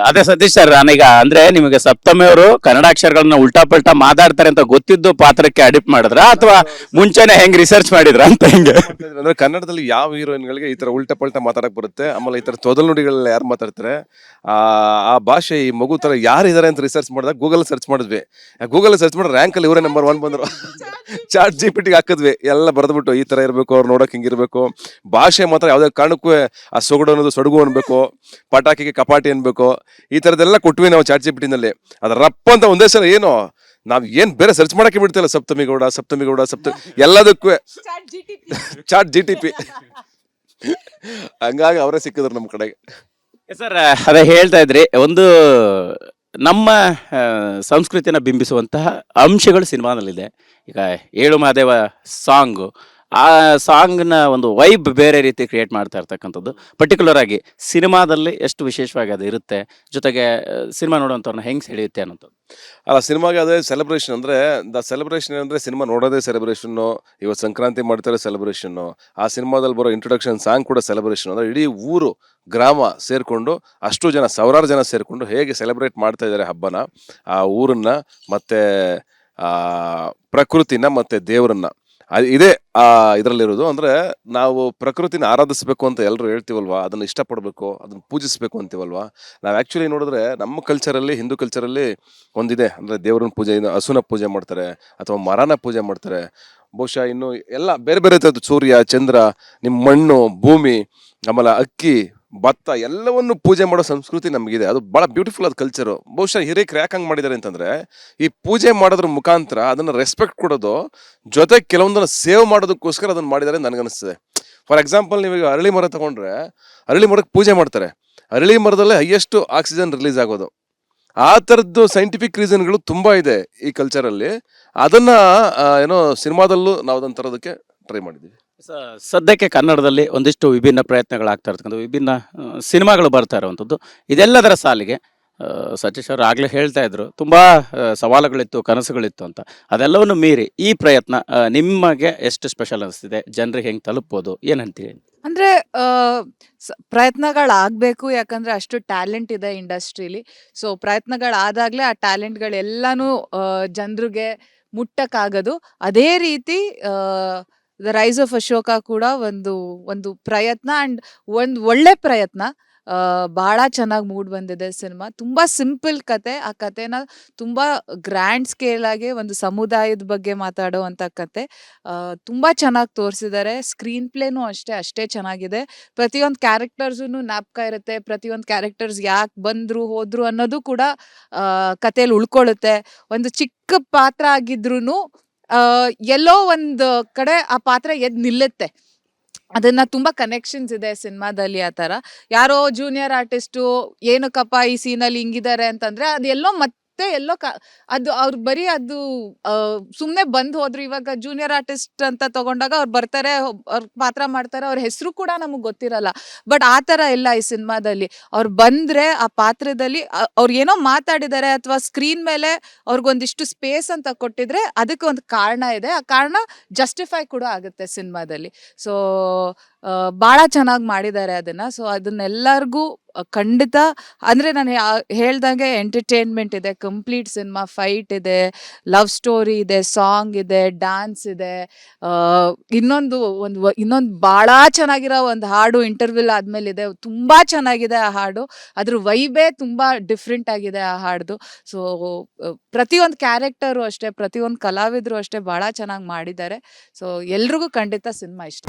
ಅದೇ ಸತೀಶ್ ಸರ್, ನಾನೀಗ ಅಂದ್ರೆ ನಿಮಗೆ ಸಪ್ತಮಿ ಅವರು ಕನ್ನಡ ಅಕ್ಷರಗಳನ್ನ ಉಲ್ಟಾ ಪಲ್ಟಾ ಮಾತಾಡ್ತಾರೆ ಅಂತ ಗೊತ್ತಿದ್ದು ಪಾತ್ರಕ್ಕೆ ಅಡಿಪ್ಟ್ ಮಾಡಿದ್ರ ಅಥವಾ ಮುಂಚೆನೆ ಹೆಂಗ್ ರಿಸರ್ಚ್ ಮಾಡಿದ್ರ ಅಂತ ಹೆಂಗೆ? ಅಂದ್ರೆ ಕನ್ನಡದಲ್ಲಿ ಯಾವ ಹೀರೋಯಿನ್ಗಳಿಗೆ ಈ ತರ ಉಲ್ಟಾ ಪಲ್ಟಾ ಮಾತಾಡಕ್ ಬರುತ್ತೆ, ಆಮೇಲೆ ಈ ತರ ತೊದಲ್ ನುಡಿಗಳೆಲ್ಲ ಯಾರು ಮಾತಾಡ್ತಾರೆ, ಆ ಆ ಭಾಷೆ ಈ ಮಗು ತರ ಯಾರಿದ್ದಾರೆ ಅಂತ ರಿಸರ್ಚ್ ಮಾಡಿದಾಗ ಗೂಗಲ್ ಸರ್ಚ್ ಮಾಡಿದ್ವಿ. ಗೂಗಲ್ ಸರ್ಚ್ ಮಾಡಿ ರ್ಯಾಂಕ್ ಅಲ್ಲಿ ಇವರೇ ನಂಬರ್ 1 ಬಂದ್ರು. ಚಾಟ್ GPT ಹಾಕಿದ್ವಿ, ಎಲ್ಲ ಬರೆದ್ಬಿಟ್ಟು ಈ ತರ ಇರ್ಬೇಕು, ಅವ್ರು ನೋಡಕ್ ಹಿಂಗಿರ್ಬೇಕು, ಭಾಷೆ ಮಾತ್ರ ಯಾವ್ದೇ ಕಾರಣಕ್ಕೂ ಆ ಸೊಗಡು ಅನ್ನೋದು ಸೊಡಗು ಅನ್ಬೇಕು, ಪಟಾಕಿಗೆ ಕಪಾಟಿ ಅನ್ಬೇಕು, ಈ ತರದೆಲ್ಲ ಕೊಟ್ವಿ ನಾವು ಚಾಟ್ GPT ನಲ್ಲಿ. ಅದ್ರ ರಪ್ಪ ಅಂತ ಒಂದೇ ಸಲ ಏನು ನಾವ್ ಏನ್ ಬೇರೆ ಸರ್ಚ್ ಮಾಡಕ್ಕೆ ಬಿಡ್ತಿಲ್ಲ, ಸಪ್ತಮಿ ಗೌಡ ಎಲ್ಲದಕ್ಕೂ ಚಾಟ್ GTP. ಹಂಗಾಗಿ ಅವರೇ ಸಿಕ್ಕಿದ್ರು ನಮ್ಮ ಕಡೆಗೆ. ಸರ್, ಅದೇ ಹೇಳ್ತಾ ಇದ್ರಿ, ಒಂದು ನಮ್ಮ ಸಂಸ್ಕೃತಿನ ಬಿಂಬಿಸುವಂತಹ ಅಂಶಗಳು ಸಿನಿಮಾದಲ್ಲಿದೆ. ಈಗ ಏಳು ಮಹಾದೇವ ಸಾಂಗು, ಆ ಸಾಂಗ್ನ ಒಂದು ವೈಬ್ ಬೇರೆ ರೀತಿ ಕ್ರಿಯೇಟ್ ಮಾಡ್ತಾ ಇರ್ತಕ್ಕಂಥದ್ದು ಪರ್ಟಿಕ್ಯುಲರ್ ಆಗಿ ಸಿನಿಮಾದಲ್ಲಿ ಎಷ್ಟು ವಿಶೇಷವಾಗಿ ಅದು ಇರುತ್ತೆ, ಜೊತೆಗೆ ಸಿನಿಮಾ ನೋಡುವಂಥವ್ರನ್ನ ಹೆಂಗೆ ಸೆಳೆಯುತ್ತೆ ಅನ್ನೋದು. ಅಲ್ಲ, ಸಿನಿಮಾಗೆ ಅದೇ ಸೆಲೆಬ್ರೇಷನ್ ಅಂದ್ರೆ ಸೆಲೆಬ್ರೇಷನ್ ಅಂದ್ರೆ ಸಿನಿಮಾ ನೋಡೋದೇ ಸೆಲೆಬ್ರೇಷನ್. ಇವತ್ತು ಸಂಕ್ರಾಂತಿ ಮಾಡ್ತಾರೆ ಸೆಲೆಬ್ರೇಷನ್, ಆ ಸಿನಿಮಾದಲ್ಲಿ ಬರೋ ಇಂಟ್ರೊಡಕ್ಷನ್ ಸಾಂಗ್ ಕೂಡ ಸೆಲೆಬ್ರೇಷನ್. ಅಂದ್ರೆ ಇಡೀ ಊರು ಗ್ರಾಮ ಸೇರ್ಕೊಂಡು, ಅಷ್ಟು ಜನ, ಸಾವಿರಾರು ಜನ ಸೇರ್ಕೊಂಡು ಹೇಗೆ ಸೆಲೆಬ್ರೇಟ್ ಮಾಡ್ತಾ ಇದ್ದಾರೆ ಹಬ್ಬನ, ಆ ಊರನ್ನ ಮತ್ತೆ ಆ ಪ್ರಕೃತಿನ ಮತ್ತೆ ದೇವರನ್ನ. ಇದೇ ಆ ಇದರಲ್ಲಿರೋದು. ಅಂದ್ರೆ ನಾವು ಪ್ರಕೃತಿನ ಆರಾಧಿಸ್ಬೇಕು ಅಂತ ಎಲ್ಲರೂ ಹೇಳ್ತೀವಲ್ವಾ, ಅದನ್ನ ಇಷ್ಟಪಡಬೇಕು, ಅದನ್ನ ಪೂಜಿಸ್ಬೇಕು ಅಂತೀವಲ್ವಾ. ನಾವು ಆಕ್ಚುಲಿ ನೋಡಿದ್ರೆ ನಮ್ಮ ಕಲ್ಚರಲ್ಲಿ, ಹಿಂದೂ ಕಲ್ಚರಲ್ಲಿ ಒಂದಿದೆ, ಅಂದ್ರೆ ದೇವ್ರನ್ನ ಪೂಜೆ, ಹಸುನ ಪೂಜೆ ಮಾಡ್ತಾರೆ ಅಥವಾ ಮರನ ಪೂಜೆ ಮಾಡ್ತಾರೆ. ಬಹುಶಃ ಇನ್ನು ಎಲ್ಲ ಬೇರೆ ಬೇರೆ ಥರದ್ದು, ಸೂರ್ಯ, ಚಂದ್ರ, ನಿಮ್ಮ ಮಣ್ಣು, ಭೂಮಿ, ಆಮೇಲೆ ಅಕ್ಕಿ, ಭತ್ತ ಎಲ್ಲವನ್ನು ಪೂಜೆ ಮಾಡೋ ಸಂಸ್ಕೃತಿ ನಮಗಿದೆ. ಅದು ಬಹಳ ಬ್ಯೂಟಿಫುಲ್ ಆದ ಕಲ್ಚರು. ಬಹುಶಃ ಹಿರಿಯರು ಯಾಕೆ ಹಂಗೆ ಮಾಡಿದ್ದಾರೆ ಅಂತಂದ್ರೆ, ಈ ಪೂಜೆ ಮಾಡೋದ್ರ ಮುಖಾಂತರ ಅದನ್ನ ರೆಸ್ಪೆಕ್ಟ್ ಕೊಡೋದು, ಜೊತೆಗೆ ಕೆಲವೊಂದನ್ನ ಸೇವ್ ಮಾಡೋದಕ್ಕೋಸ್ಕರ ಅದನ್ನ ಮಾಡಿದ್ದಾರೆ ನನಗನ್ನಿಸ್ತದೆ. ಫಾರ್ ಎಕ್ಸಾಂಪಲ್, ನೀವೀಗ ಅರಳಿ ಮರ ತಗೊಂಡ್ರೆ, ಅರಳಿ ಮರಕ್ಕೆ ಪೂಜೆ ಮಾಡ್ತಾರೆ. ಅರಳಿ ಮರದಲ್ಲೇ ಹೈಯೆಸ್ಟ್ ಆಕ್ಸಿಜನ್ ರಿಲೀಸ್ ಆಗೋದು. ಆ ಥರದ್ದು ಸೈಂಟಿಫಿಕ್ ರೀಸನ್ಗಳು ತುಂಬಾ ಇದೆ ಈ ಕಲ್ಚರಲ್ಲಿ. ಅದನ್ನ ಏನೋ ಸಿನಿಮಾದಲ್ಲೂ ನಾವು ಅದನ್ನ ತರೋದಕ್ಕೆ ಟ್ರೈ ಮಾಡಿದ್ದೀವಿ. ಸದ್ಯಕ್ಕೆ ಕನ್ನಡದಲ್ಲಿ ಒಂದಿಷ್ಟು ವಿಭಿನ್ನ ಪ್ರಯತ್ನಗಳಾಗ್ತಾ ಇರ್ತಕ್ಕಂಥ ವಿಭಿನ್ನ ಸಿನಿಮಾಗಳು ಬರ್ತಾ ಇರುವಂಥದ್ದು. ಇದೆಲ್ಲದರ ಸಾಲಿಗೆ ಸತೀಶ್ ಅವರು ಆಗಲೇ ಹೇಳ್ತಾ ಇದ್ರು, ತುಂಬ ಸವಾಲುಗಳಿತ್ತು, ಕನಸುಗಳಿತ್ತು ಅಂತ. ಅದೆಲ್ಲವನ್ನು ಮೀರಿ ಈ ಪ್ರಯತ್ನ ನಿಮಗೆ ಎಷ್ಟು ಸ್ಪೆಷಲ್ ಅನಿಸ್ತಿದೆ, ಜನರಿಗೆ ಹೆಂಗೆ ತಲುಪ್ಬೋದು, ಏನಂತೀರಿ? ಅಂದ್ರೆ ಪ್ರಯತ್ನಗಳಾಗಬೇಕು, ಯಾಕಂದ್ರೆ ಅಷ್ಟು ಟ್ಯಾಲೆಂಟ್ ಇದೆ ಇಂಡಸ್ಟ್ರಿಲಿ. ಸೊ ಪ್ರಯತ್ನಗಳಾದಾಗಲೇ ಆ ಟ್ಯಾಲೆಂಟ್ಗಳೆಲ್ಲನೂ ಜನರಿಗೆ ಮುಟ್ಟಕ್ಕಾಗೋದು. ಅದೇ ರೀತಿ ದ ರೈಸ್ ಆಫ್ ಅಶೋಕ ಕೂಡ ಒಂದು ಪ್ರಯತ್ನ, ಅಂಡ್ ಒಂದು ಒಳ್ಳೆ ಪ್ರಯತ್ನ. ಬಹಳ ಚೆನ್ನಾಗಿ ಮೂಡ್ ಬಂದಿದೆ ಸಿನಿಮಾ. ತುಂಬಾ ಸಿಂಪಲ್ ಕತೆ. ಆ ಕತೆನ ತುಂಬಾ ಗ್ರ್ಯಾಂಡ್ ಸ್ಕೇಲ್ ಆಗಿ ಒಂದು ಸಮುದಾಯದ ಬಗ್ಗೆ ಮಾತಾಡೋ ಅಂತ ಕತೆ. ತುಂಬಾ ಚೆನ್ನಾಗಿ ತೋರಿಸಿದ್ದಾರೆ. ಸ್ಕ್ರೀನ್ ಪ್ಲೇನೂ ಅಷ್ಟೇ ಚೆನ್ನಾಗಿದೆ. ಪ್ರತಿಯೊಂದು ಕ್ಯಾರೆಕ್ಟರ್ಸೂ ಜ್ಞಾಪಕ ಇರುತ್ತೆ. ಪ್ರತಿಯೊಂದು ಕ್ಯಾರೆಕ್ಟರ್ಸ್ ಯಾಕೆ ಬಂದ್ರು ಹೋದ್ರು ಅನ್ನೋದು ಕೂಡ ಕಥೆಯಲ್ಲಿ ಉಳ್ಕೊಳ್ಳುತ್ತೆ. ಒಂದು ಚಿಕ್ಕ ಪಾತ್ರ ಆಗಿದ್ರೂ ಎಲ್ಲೋ ಒಂದು ಕಡೆ ಆ ಪಾತ್ರ ಎದ್ದು ನಿಲ್ಲುತ್ತೆ. ಅದನ್ನ ತುಂಬಾ ಕನೆಕ್ಷನ್ಸ್ ಇದೆ ಸಿನಿಮಾದಲ್ಲಿ. ಆ ಥರ ಯಾರೋ ಜೂನಿಯರ್ ಆರ್ಟಿಸ್ಟು ಏನಕ್ಕಪ್ಪ ಈ ಸೀನಲ್ಲಿ ಹಿಂಗಿದ್ದಾರೆ ಅಂತಂದ್ರೆ, ಅದು ಎಲ್ಲೋ ಎಲ್ಲೋ ಅದು ಅವ್ರು ಬರೀ ಅದು ಸುಮ್ಮನೆ ಬಂದು ಹೋದ್ರು. ಇವಾಗ ಜೂನಿಯರ್ ಆರ್ಟಿಸ್ಟ್ ಅಂತ ತಗೊಂಡಾಗ ಅವ್ರು ಬರ್ತಾರೆ, ಅವ್ರ ಪಾತ್ರ ಮಾಡ್ತಾರೆ, ಅವ್ರ ಹೆಸರು ಕೂಡ ನಮಗೆ ಗೊತ್ತಿರಲ್ಲ. ಬಟ್ ಆ ಥರ ಇಲ್ಲ ಈ ಸಿನಿಮಾದಲ್ಲಿ. ಅವ್ರು ಬಂದ್ರೆ ಆ ಪಾತ್ರದಲ್ಲಿ ಅವ್ರು ಏನೋ ಮಾತಾಡಿದ್ದಾರೆ ಅಥವಾ ಸ್ಕ್ರೀನ್ ಮೇಲೆ ಅವ್ರಿಗೊಂದಿಷ್ಟು ಸ್ಪೇಸ್ ಅಂತ ಕೊಟ್ಟಿದ್ರೆ ಅದಕ್ಕೆ ಒಂದು ಕಾರಣ ಇದೆ. ಆ ಕಾರಣ ಜಸ್ಟಿಫೈ ಕೂಡ ಆಗುತ್ತೆ ಸಿನಿಮಾದಲ್ಲಿ. ಸೊ ಭಾಳ ಚೆನ್ನಾಗಿ ಮಾಡಿದ್ದಾರೆ ಅದನ್ನ. ಸೊ ಅದನ್ನೆಲ್ಲರಿಗೂ ಖಂಡಿತ, ಅಂದ್ರೆ ನಾನು ಹೇಳ್ದಂಗೆ ಎಂಟರ್ಟೈನ್ಮೆಂಟ್ ಇದೆ, ಕಂಪ್ಲೀಟ್ ಸಿನಿಮಾ. ಫೈಟ್ ಇದೆ, ಲವ್ ಸ್ಟೋರಿ ಇದೆ, ಸಾಂಗ್ ಇದೆ, ಡ್ಯಾನ್ಸ್ ಇದೆ. ಇನ್ನೊಂದು ಭಾಳ ಚೆನ್ನಾಗಿರೋ ಒಂದು ಹಾಡು ಇಂಟರ್ವ್ಯೂಲ್ ಆದ್ಮೇಲೆ ಇದೆ. ತುಂಬಾ ಚೆನ್ನಾಗಿದೆ ಆ ಹಾಡು. ಅದ್ರ ವೈಬೇ ತುಂಬಾ ಡಿಫ್ರೆಂಟ್ ಆಗಿದೆ ಆ ಹಾಡ್ದು. ಸೊ ಪ್ರತಿಯೊಂದು ಕ್ಯಾರೆಕ್ಟರು ಅಷ್ಟೇ, ಪ್ರತಿಯೊಂದು ಕಲಾವಿದರು ಅಷ್ಟೇ ಭಾಳ ಚೆನ್ನಾಗಿ ಮಾಡಿದ್ದಾರೆ. ಸೊ ಎಲ್ರಿಗೂ ಖಂಡಿತ ಸಿನಿಮಾ ಇಷ್ಟ.